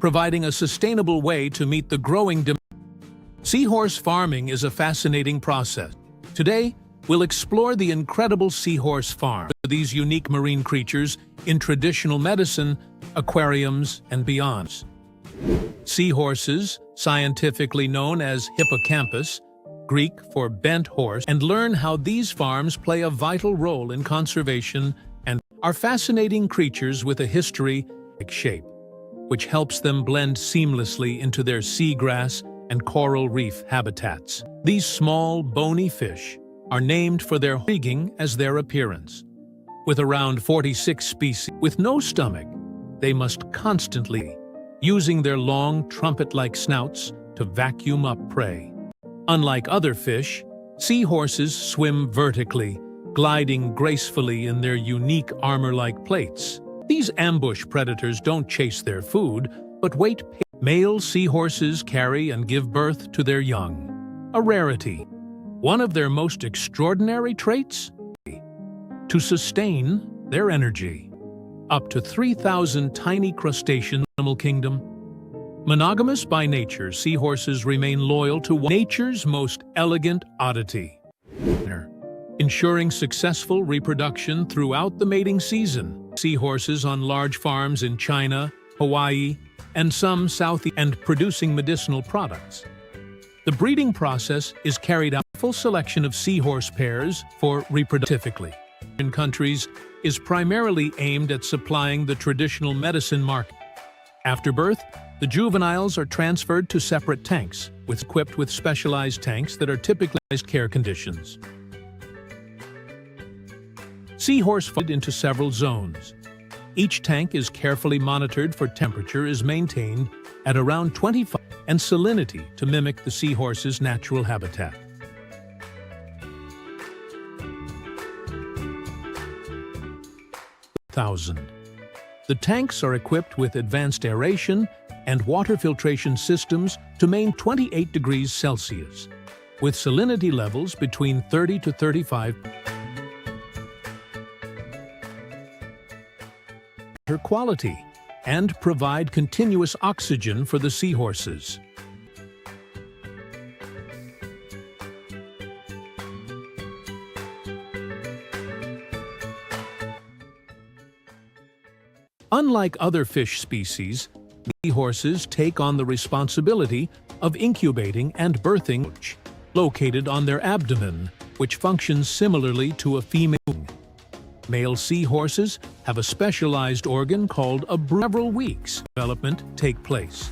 providing a sustainable way to meet the growing demand. Seahorse farming is a fascinating process. Today, we'll explore the incredible seahorse farm, these unique marine creatures in traditional medicine, aquariums, and beyond. Seahorses, scientifically known as hippocampus, Greek for bent horse, and learn how these farms play a vital role in conservation and are fascinating creatures with a history like shape, which helps them blend seamlessly into their seagrass and coral reef habitats. These small, bony fish are named for their intriguing as their appearance. With around 46 species with no stomach, they must constantly using their long trumpet-like snouts to vacuum up prey. Unlike other fish, seahorses swim vertically, gliding gracefully in their unique armor-like plates. These ambush predators don't chase their food, but wait. Male seahorses carry and give birth to their young, a rarity. One of their most extraordinary traits? To sustain their energy. Up to 3,000 tiny crustacean animal kingdom. Monogamous by nature, seahorses remain loyal to nature's most elegant oddity, ensuring successful reproduction throughout the mating season. Seahorses on large farms in China, Hawaii, and some Southeast and producing medicinal products. The breeding process is carried out full selection of seahorse pairs for reproductively. In countries is primarily aimed at supplying the traditional medicine market. After birth, the juveniles are transferred to separate tanks, equipped with specialized tanks that are typically care conditions. Seahorse fall into several zones. Each tank is carefully monitored for temperature is maintained at around 25 and salinity to mimic the seahorse's natural habitat. The tanks are equipped with advanced aeration and water filtration systems to maintain 28 degrees Celsius, with salinity levels between 30 to 35. Quality and provide continuous oxygen for the seahorses. Unlike other fish species, seahorses take on the responsibility of incubating and birthing, located on their abdomen, which functions similarly to a female. Male seahorses have a specialized organ called a brood. Several weeks development take place.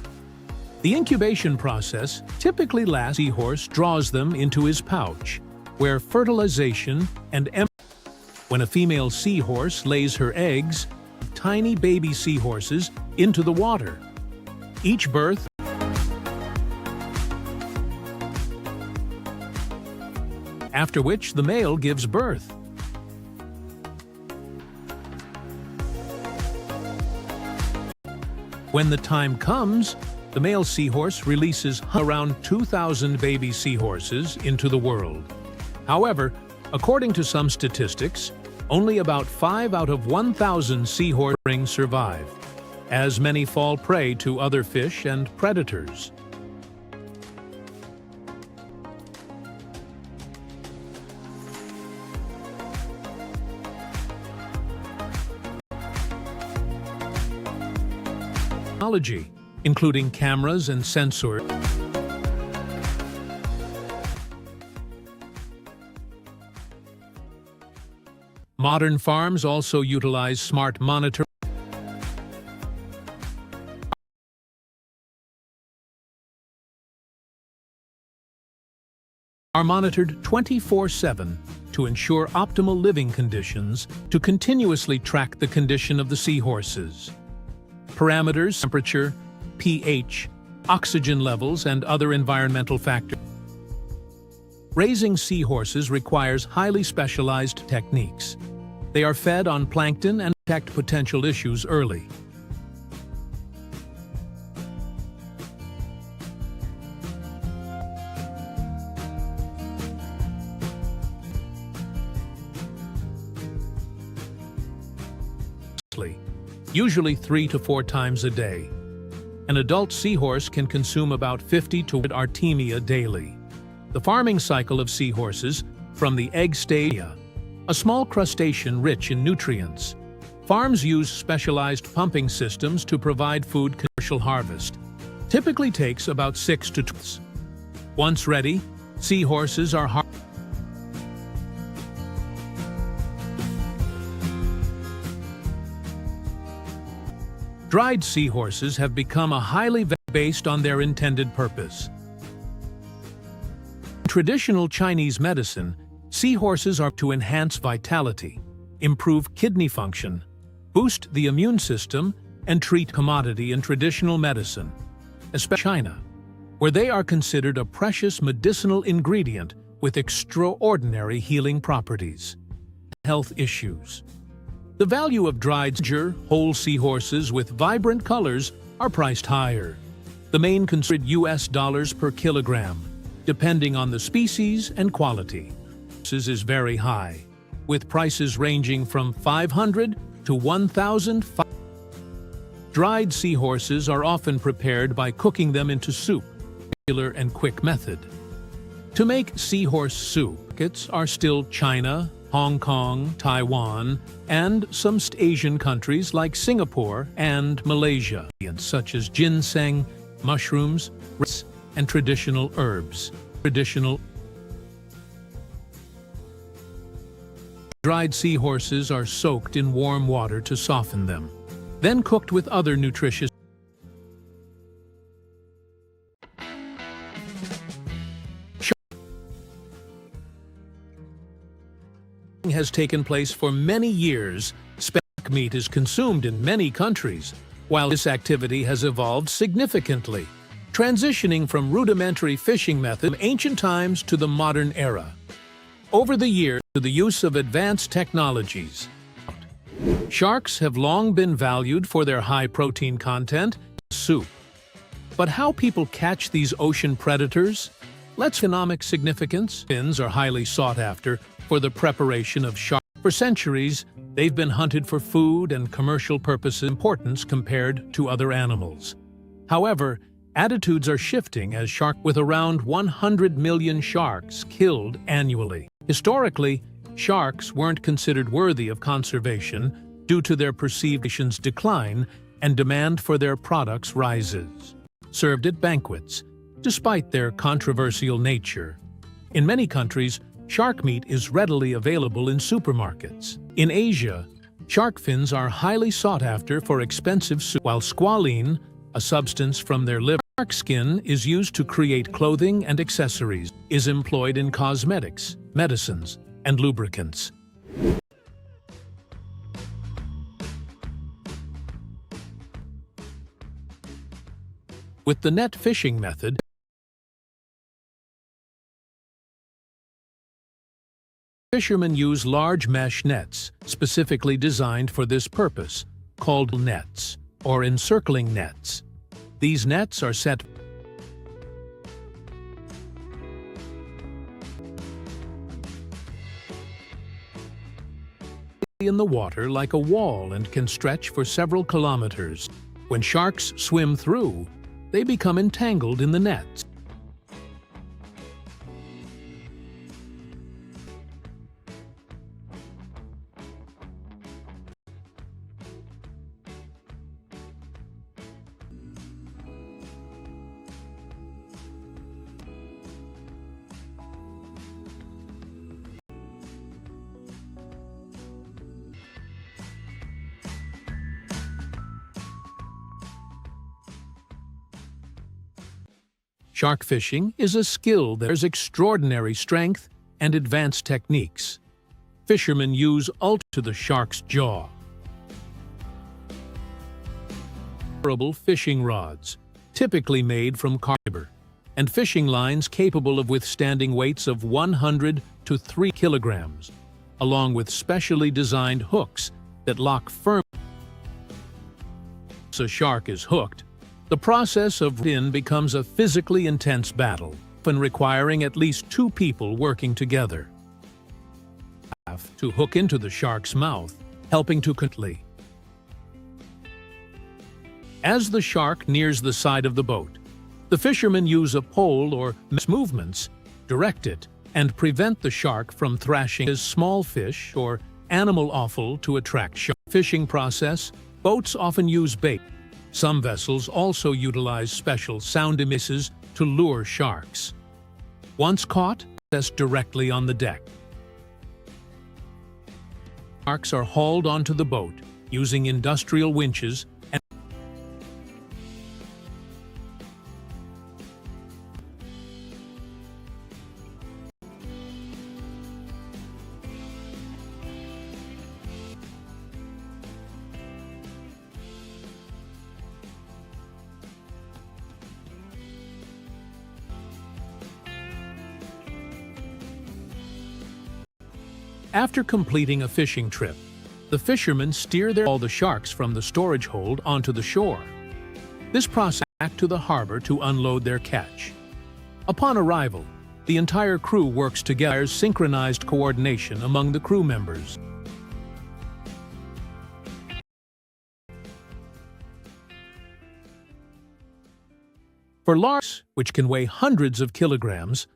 The incubation process typically lasts. Seahorse draws them into his pouch, where fertilization and when a female seahorse lays her eggs, tiny baby seahorses into the water. Each birth after which the male gives birth. When the time comes, the male seahorse releases around 2,000 baby seahorses into the world. However, according to some statistics, only about 5 out of 1,000 seahorses survive, as many fall prey to other fish and predators. Technology, including cameras and sensors. Modern farms also utilize smart monitoring. Are monitored 24/7 to ensure optimal living conditions to continuously track the condition of the seahorses. Parameters, temperature, pH, oxygen levels, and other environmental factors. Raising seahorses requires highly specialized techniques. They are fed on plankton and detect potential issues early. Usually 3 to 4 times a day. An adult seahorse can consume about 50 to 100 artemia daily. The farming cycle of seahorses, from the egg stage, a small crustacean rich in nutrients. Farms use specialized pumping systems to provide food. Commercial harvest typically takes about 6 to 12 months. Once ready, seahorses are harvested. Dried seahorses have become a highly based on their intended purpose. In traditional Chinese medicine, seahorses are to enhance vitality, improve kidney function, boost the immune system, and treat commodity in traditional medicine, especially China, where they are considered a precious medicinal ingredient with extraordinary healing properties. Health issues. The value of dried whole seahorses with vibrant colors are priced higher. The main considered US dollars per kilogram, depending on the species and quality. This is very high, with prices ranging from $500 to $1,000. Dried seahorses are often prepared by cooking them into soup, regular and quick method. To make seahorse soup, markets are still China, Hong Kong, Taiwan, and some Asian countries like Singapore and Malaysia, such as ginseng, mushrooms, and traditional herbs. Dried seahorses are soaked in warm water to soften them, then cooked with other nutritious has taken place for many years. Shark meat is consumed in many countries, while this activity has evolved significantly, transitioning from rudimentary fishing methods from ancient times to the modern era. Over the years, to the use of advanced technologies. Sharks have long been valued for their high protein content in soup. But how people catch these ocean predators? Economic significance. Fins are highly sought after for the preparation of shark. For centuries, they've been hunted for food and commercial purposes importance compared to other animals. However, attitudes are shifting as shark with around 100 million sharks killed annually. Historically, sharks weren't considered worthy of conservation due to their perceived decline and demand for their products rises. Served at banquets, despite their controversial nature. In many countries, shark meat is readily available in supermarkets. In Asia, shark fins are highly sought after for expensive soup, while squalene, a substance from their liver. Shark skin is used to create clothing and accessories, is employed in cosmetics, medicines, and lubricants. With the net fishing method, fishermen use large mesh nets, specifically designed for this purpose, called nets, or encircling nets. These nets are set in the water like a wall and can stretch for several kilometers. When sharks swim through, they become entangled in the nets. Shark fishing is a skill that has extraordinary strength and advanced techniques. Fishermen use to the shark's jaw. Durable fishing rods, typically made from fiber, and fishing lines capable of withstanding weights of 100 to 3 kilograms, along with specially designed hooks that lock firmly. Once a shark is hooked, the process of in becomes a physically intense battle, often requiring at least 2 people working together. To hook into the shark's mouth, helping to quickly. As the shark nears the side of the boat, the fishermen use a pole or movements, direct it, and prevent the shark from thrashing as small fish or animal offal to attract shark. Fishing process, boats often use bait. Some vessels also utilize special sound emitters to lure sharks. Once caught, processed directly on the deck. Sharks are hauled onto the boat using industrial winches and after completing a fishing trip, the fishermen steer all the sharks from the storage hold onto the shore. This process back to the harbor to unload their catch. Upon arrival, the entire crew works together, synchronized coordination among the crew members. For large, which can weigh hundreds of kilograms,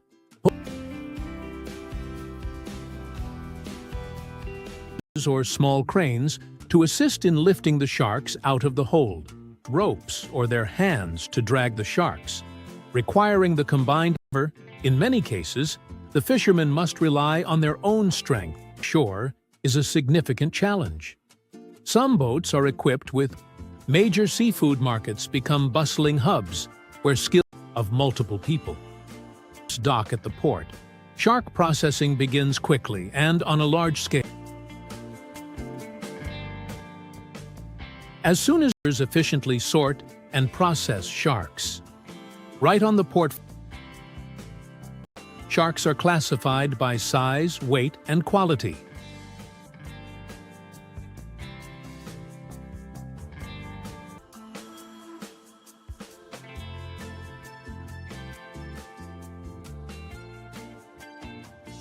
or small cranes to assist in lifting the sharks out of the hold, ropes or their hands to drag the sharks, requiring the combined effort. In many cases, the fishermen must rely on their own strength. Shore is a significant challenge. Some boats are equipped with major seafood markets become bustling hubs where skill of multiple people dock at the port. Shark processing begins quickly and on a large scale. As soon as efficiently sort and process sharks. Right on the port, sharks are classified by size, weight, and quality.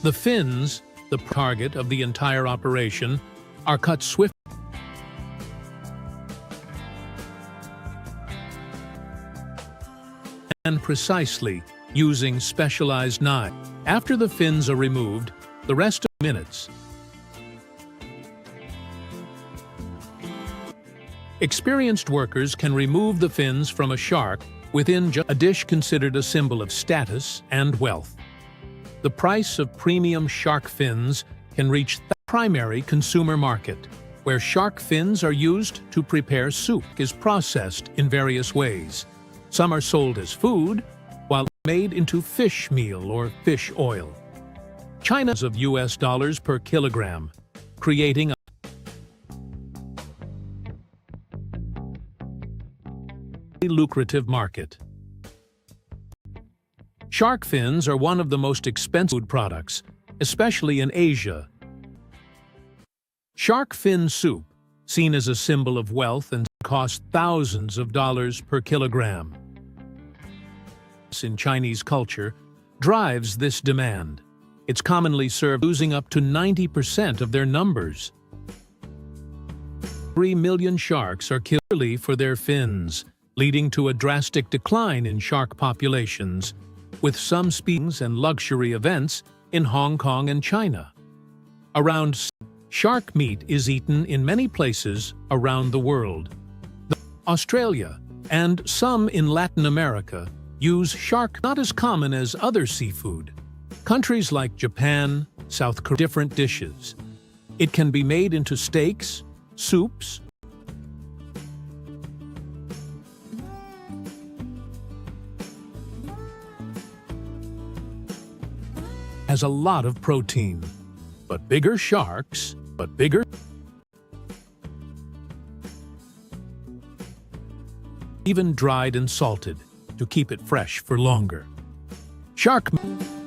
The fins, the target of the entire operation, are cut swiftly and precisely using specialized knives. After the fins are removed, the rest of minutes. Experienced workers can remove the fins from a shark within a dish considered a symbol of status and wealth. The price of premium shark fins can reach the primary consumer market, where shark fins are used to prepare soup, is processed in various ways. Some are sold as food, while made into fish meal or fish oil. China's of US dollars per kilogram, creating a lucrative market. Shark fins are one of the most expensive food products, especially in Asia. Shark fin soup, seen as a symbol of wealth and costs thousands of dollars per kilogram. In Chinese culture, drives this demand. It's commonly served, losing up to 90% of their numbers. 3 million sharks are killed for their fins, leading to a drastic decline in shark populations, with some species and luxury events in Hong Kong and China. Shark meat is eaten in many places around the world. Australia and some in Latin America use shark, not as common as other seafood. Countries like Japan, South Korea, different dishes. It can be made into steaks, soups, has a lot of protein, but bigger sharks, even dried and salted to keep it fresh for longer. Shark meat.